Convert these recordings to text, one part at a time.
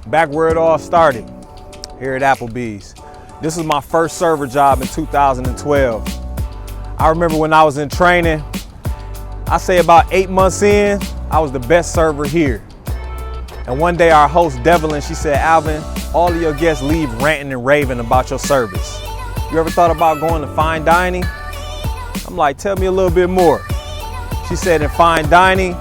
Back where it all started, here at Applebee's. This was my first server job in 2012. I remember when I was in training, I say about 8 months in, I was the best server here. And one day our host, Devlin, she said, "Alvin, all of your guests leave ranting and raving about your service. You ever thought about going to fine dining?" I'm like, "Tell me a little bit more." She said in fine dining,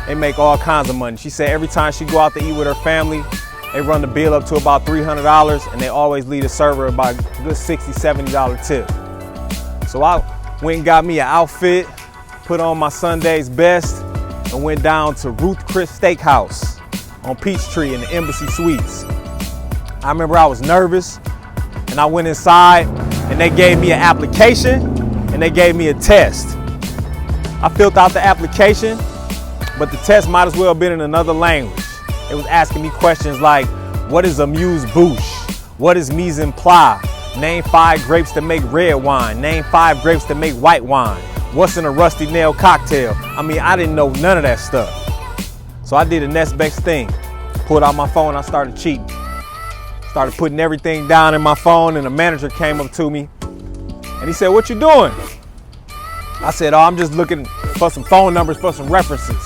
they make all kinds of money. She said every time she go out to eat with her family, they run the bill up to about $300 and they always leave the server about a good $60, $70 tip. So I went and got me an outfit, put on my Sunday's best, and went down to Ruth Chris Steakhouse on Peachtree in the Embassy Suites. I remember I was nervous and I went inside and they gave me an application and they gave me a test. I filled out the application, but the test might as well have been in another language. It was asking me questions like, what is amuse-bouche? What is mise en place? Name 5 grapes that make red wine. Name 5 grapes that make white wine. What's in a rusty nail cocktail? I mean, I didn't know none of that stuff. So I did the next best thing. Pulled out my phone, I started cheating. Started putting everything down in my phone, and the manager came up to me and he said, "What you doing?" I said, "Oh, I'm just looking for some phone numbers for some references."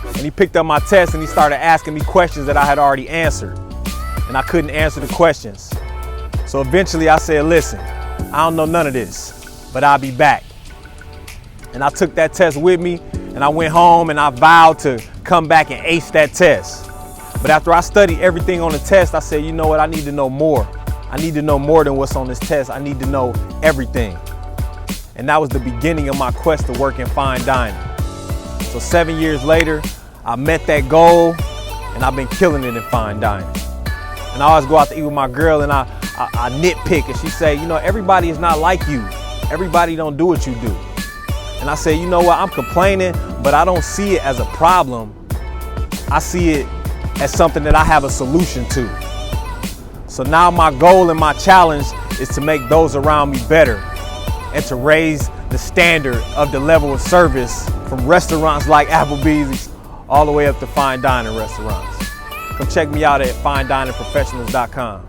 And he picked up my test and he started asking me questions that I had already answered. And I couldn't answer the questions. So eventually I said, "Listen, I don't know none of this, but I'll be back." And I took that test with me and I went home and I vowed to come back and ace that test. But after I studied everything on the test, I said, you know what, I need to know more. I need to know more than what's on this test. I need to know everything. And that was the beginning of my quest to work in fine dining. So 7 years later, I met that goal and I've been killing it in fine dining. And I always go out to eat with my girl and I nitpick and she say, "You know, everybody is not like you. Everybody don't do what you do." And I say, "You know what, I'm complaining, but I don't see it as a problem. I see it as something that I have a solution to." So now my goal and my challenge is to make those around me better and to raise the standard of the level of service from restaurants like Applebee's all the way up to fine dining restaurants. Come check me out at finediningprofessionals.com.